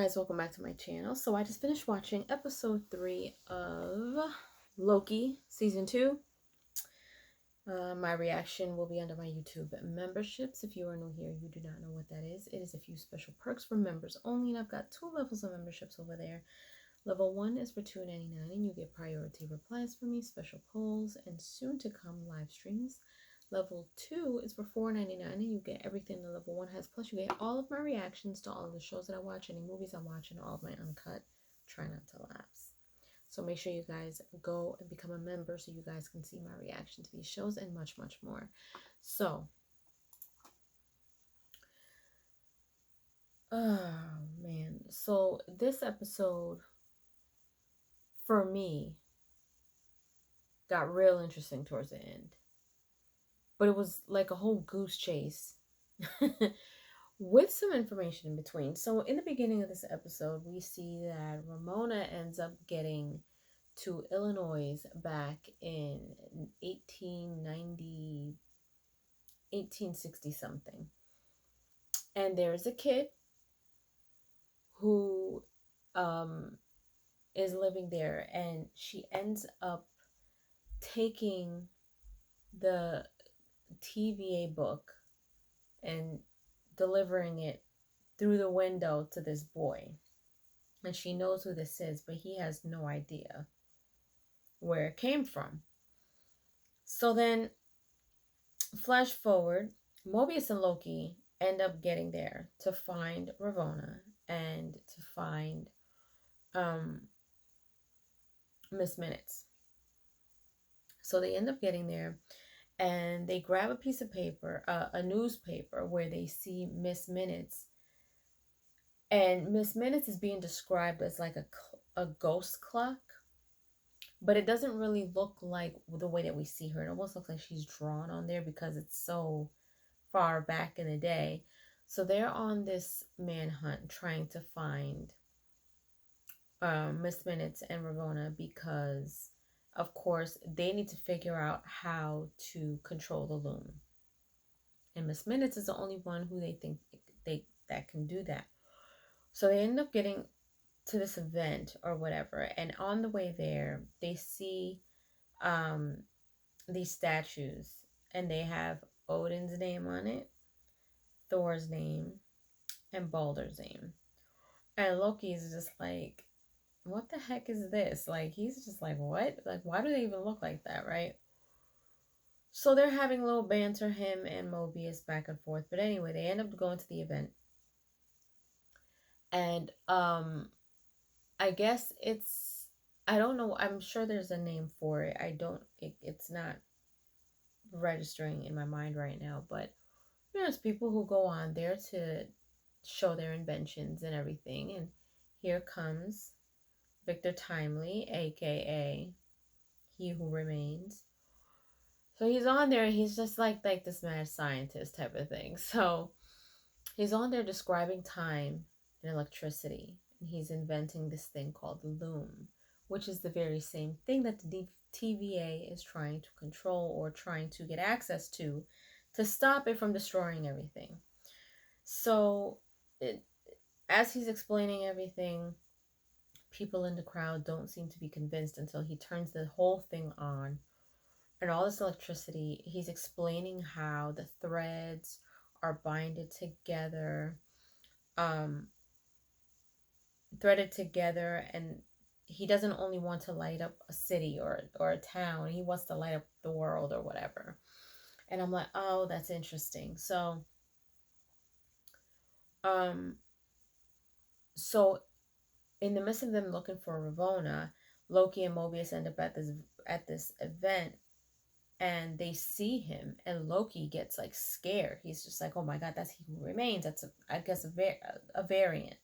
guys, welcome back to my channel. So I just finished watching episode 3 of Loki season 2. My reaction will be under my YouTube memberships. If you are new here, you do not know what that is. It is a few special perks for members only, and I've got 2 levels of memberships over there. Level 1 is for $2.99 and you get priority replies from me, special polls, and soon to come live streams. Level 2 is for $4.99 and you get everything the level 1 has. Plus you get all of my reactions to all of the shows that I watch, any movies I watch, and all of my uncut. Try not to lapse. So make sure you guys go and become a member so you guys can see my reaction to these shows and much, much more. So, oh man. So this episode, for me, got real interesting towards the end. But it was like a whole goose chase with some information in between. So in the beginning of this episode, we see that Ravona ends up getting to Illinois back in 1860 something. And there's a kid who is living there, and she ends up taking the TVA book and delivering it through the window to this boy. And she knows who this is, but he has no idea where it came from. So then, flash forward, Mobius and Loki end up getting there to find Ravona and to find Miss Minutes. So they end up getting there, and they grab a piece of paper, a newspaper, where they see Miss Minutes. And Miss Minutes is being described as like a ghost clock. But it doesn't really look like the way that we see her. It almost looks like she's drawn on there because it's so far back in the day. So they're on this manhunt trying to find Miss Minutes and Ravona because, of course, they need to figure out how to control the loom. And Miss Minutes is the only one who they think that can do that. So they end up getting to this event or whatever, and on the way there they see these statues, and they have Odin's name on it, Thor's name, and Balder's name. And Loki is just like, what the heck is this? Like, he's just like, what? Like, why do they even look like that, right? So they're having a little banter, him and Mobius, back and forth. But anyway, they end up going to the event, and I guess I don't know, I'm sure there's a name for it. It's not registering in my mind right now, but there's people who go on there to show their inventions and everything. And here comes Victor Timely, aka He Who Remains. So he's on there, and he's just like this mad scientist type of thing. So he's on there describing time and electricity. And he's inventing this thing called the loom, which is the very same thing that the TVA is trying to control or trying to get access to stop it from destroying everything. So as he's explaining everything, people in the crowd don't seem to be convinced until he turns the whole thing on. And all this electricity, he's explaining how the threads are binded together, threaded together, and he doesn't only want to light up a city or a town, he wants to light up the world or whatever. And I'm like, oh, that's interesting. So so in the midst of them looking for Ravona, Loki and Mobius end up at this event, and they see him, and Loki gets like scared. He's just like, oh my god, that's He Who Remains. That's I guess a variant.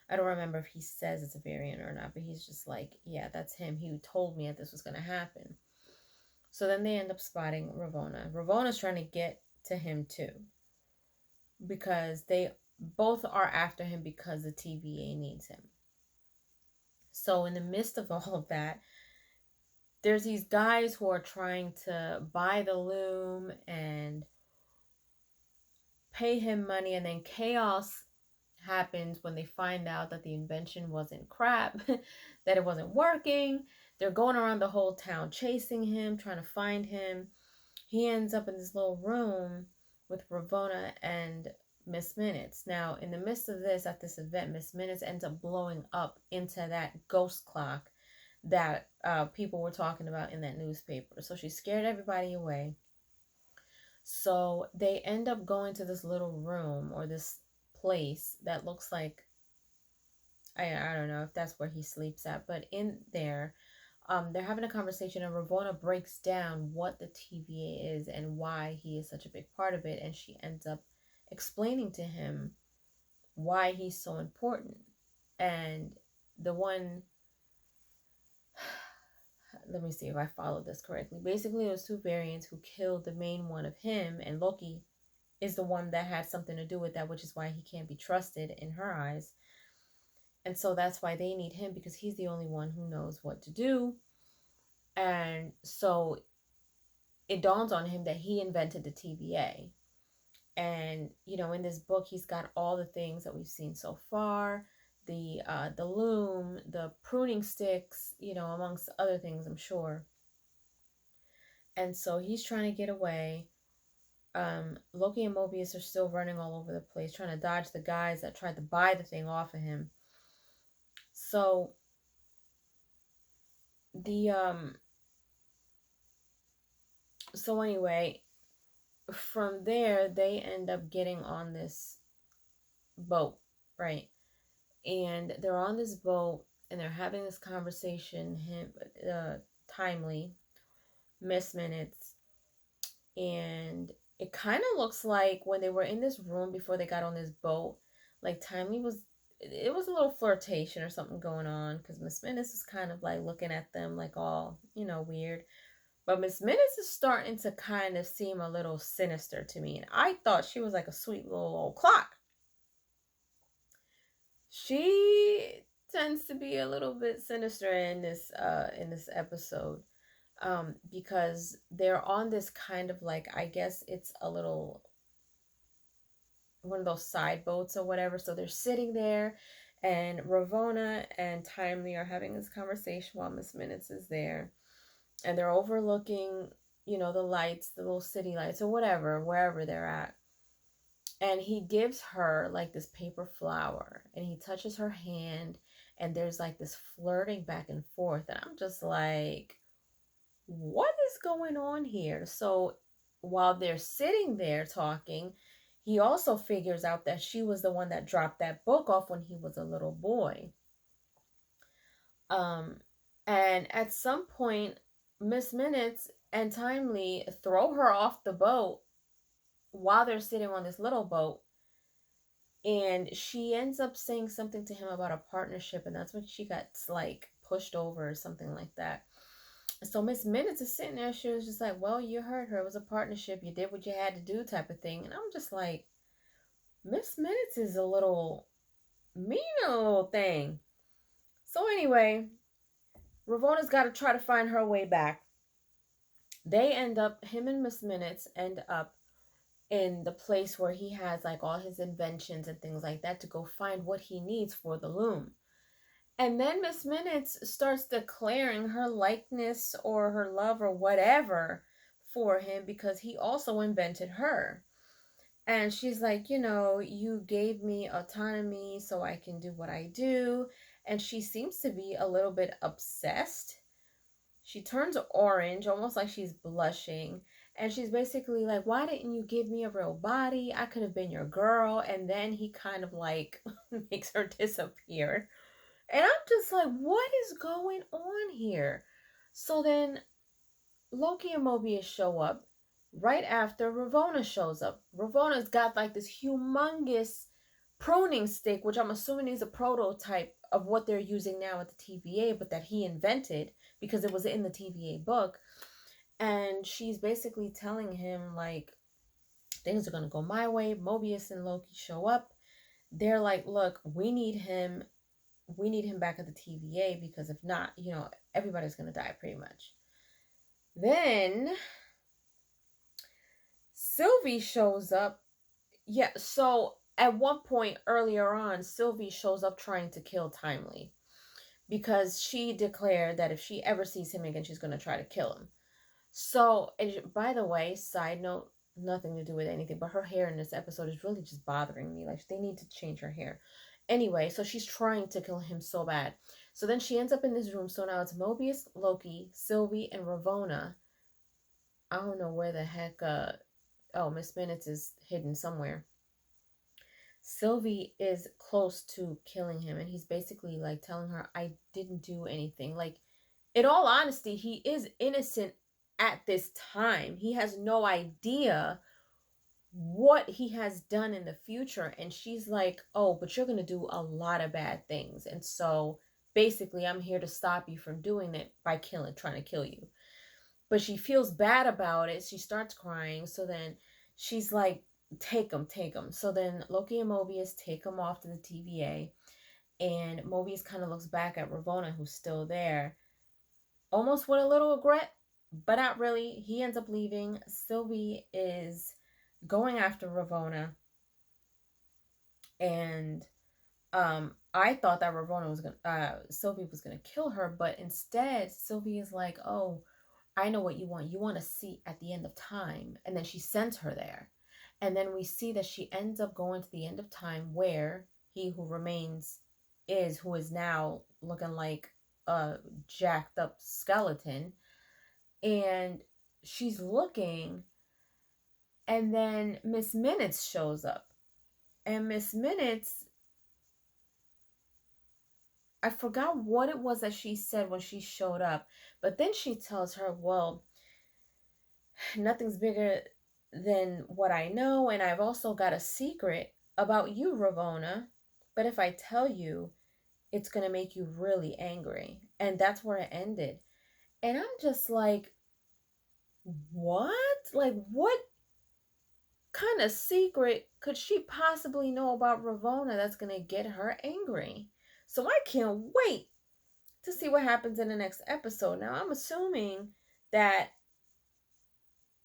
I don't remember if he says it's a variant or not, but he's just like, yeah, that's him. He told me that this was going to happen. So then they end up spotting Ravona. Ravona's trying to get to him too, because they both are after him because the TVA needs him. So in the midst of all of that, there's these guys who are trying to buy the loom and pay him money, and then chaos happens when they find out that the invention wasn't crap, that it wasn't working. They're going around the whole town chasing him, trying to find him. He ends up in this little room with Ravona and Miss Minutes. Now, in the midst of this, at this event, Miss Minutes ends up blowing up into that ghost clock that people were talking about in that newspaper. So she scared everybody away. So they end up going to this little room or this place that looks like, I don't know if that's where he sleeps at, but in there, they're having a conversation, and Ravona breaks down what the TVA is and why he is such a big part of it, and she ends up explaining to him why he's so important. And the one, let me see if I followed this correctly. Basically, those two variants who killed the main one of him, and Loki is the one that had something to do with that, which is why he can't be trusted in her eyes. And so that's why they need him, because he's the only one who knows what to do. And so it dawns on him that he invented the TVA. And, you know, in this book, he's got all the things that we've seen so far. The loom, the pruning sticks, you know, amongst other things, I'm sure. And so he's trying to get away. Loki and Mobius are still running all over the place, trying to dodge the guys that tried to buy the thing off of him. So so anyway, from there they end up getting on this boat, right? And they're on this boat and they're having this conversation, Timely, Miss Minutes, and it kind of looks like when they were in this room before they got on this boat, like Timely was, it was a little flirtation or something going on, because Miss Minutes is kind of like looking at them like all, you know, weird. But Miss Minutes is starting to kind of seem a little sinister to me, and I thought she was like a sweet little old clock. She tends to be a little bit sinister in this episode, because they're on this kind of like, I guess it's a little one of those side boats or whatever. So they're sitting there, and Ravona and Timely are having this conversation while Miss Minutes is there, and they're overlooking, you know, the lights, the little city lights or whatever, wherever they're at. And he gives her like this paper flower, and he touches her hand, and there's like this flirting back and forth, and I'm just like, what is going on here? So while they're sitting there talking, he also figures out that she was the one that dropped that book off when he was a little boy. And at some point, Miss Minutes and Timely throw her off the boat while they're sitting on this little boat, and she ends up saying something to him about a partnership, and that's when she got like pushed over or something like that. So Miss Minutes is sitting there, she was just like, well, you heard her, it was a partnership, you did what you had to do type of thing. And I'm just like, Miss Minutes is a little mean, a little thing. So anyway, Ravona's got to try to find her way back. They end up, him and Miss Minutes end up in the place where he has like all his inventions and things like that to go find what he needs for the loom. And then Miss Minutes starts declaring her likeness or her love or whatever for him, because he also invented her. And she's like, you know, you gave me autonomy so I can do what I do. And she seems to be a little bit obsessed. She turns orange, almost like she's blushing. And she's basically like, why didn't you give me a real body? I could have been your girl. And then he kind of like makes her disappear. And I'm just like, what is going on here? So then Loki and Mobius show up right after Ravona shows up. Ravona's got like this humongous pruning stick, which I'm assuming is a prototype of what they're using now at the TVA, but that he invented because it was in the TVA book. And she's basically telling him like, things are going to go my way. Mobius and Loki show up. They're like, look, we need him back at the TVA, because if not, you know, everybody's going to die pretty much. Then Sylvie shows up. Yeah, so at one point earlier on, Sylvie shows up trying to kill Timely because she declared that if she ever sees him again, she's going to try to kill him. So, by the way, side note, nothing to do with anything, but her hair in this episode is really just bothering me. Like, they need to change her hair. Anyway, so she's trying to kill him so bad. So then she ends up in this room. So now it's Mobius, Loki, Sylvie, and Ravona. I don't know where the heck, oh, Miss Minutes is hidden somewhere. Sylvie is close to killing him, and he's basically like telling her, I didn't do anything. Like, in all honesty, he is innocent at this time. He has no idea what he has done in the future. And she's like, oh, but you're going to do a lot of bad things. And so basically, I'm here to stop you from doing it by trying to kill you. But she feels bad about it. She starts crying. So then she's like, take him, take him. So then Loki and Mobius take him off to the TVA. And Mobius kind of looks back at Ravona, who's still there, almost with a little regret, but not really. He ends up leaving. Sylvie is going after Ravona. And I thought that Sylvie was gonna kill her, but instead Sylvie is like, oh, I know what you want. You want to see at the end of time. And then she sends her there. And then we see that she ends up going to the end of time where he who remains who is now looking like a jacked up skeleton. And she's looking, and then Miss Minutes shows up. And Miss Minutes, I forgot what it was that she said when she showed up. But then she tells her, well, nothing's bigger than what I know, and I've also got a secret about you, Ravona. But if I tell you, it's going to make you really angry. And that's where it ended. And I'm just like, what? Like, what kind of secret could she possibly know about Ravona that's going to get her angry? So I can't wait to see what happens in the next episode. Now, I'm assuming that,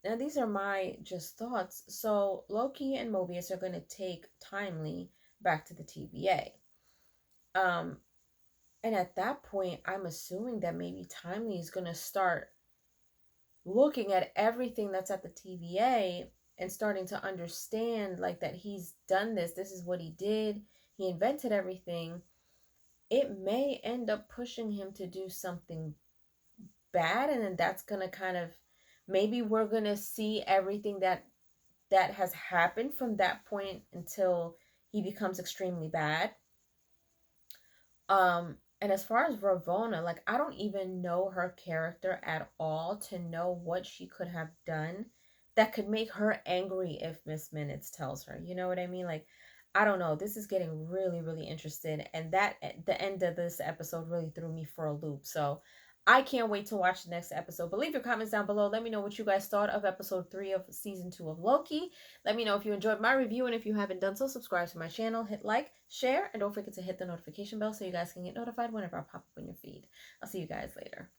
now these are my just thoughts. So Loki and Mobius are going to take Timely back to the TVA. And at that point, I'm assuming that maybe Timely is going to start looking at everything that's at the TVA and starting to understand, like, that he's done this. This is what he did. He invented everything. It may end up pushing him to do something bad, and then that's going to kind of, maybe we're going to see everything that has happened from that point until he becomes extremely bad. And as far as Ravona, like, I don't even know her character at all to know what she could have done that could make her angry if Miss Minutes tells her. You know what I mean? Like, I don't know. This is getting really, really interested. And that, the end of this episode really threw me for a loop. So I can't wait to watch the next episode. But leave your comments down below. Let me know what you guys thought of episode 3 of season 2 of Loki. Let me know if you enjoyed my review. And if you haven't done so, subscribe to my channel, hit like, share, and don't forget to hit the notification bell so you guys can get notified whenever I pop up on your feed. I'll see you guys later.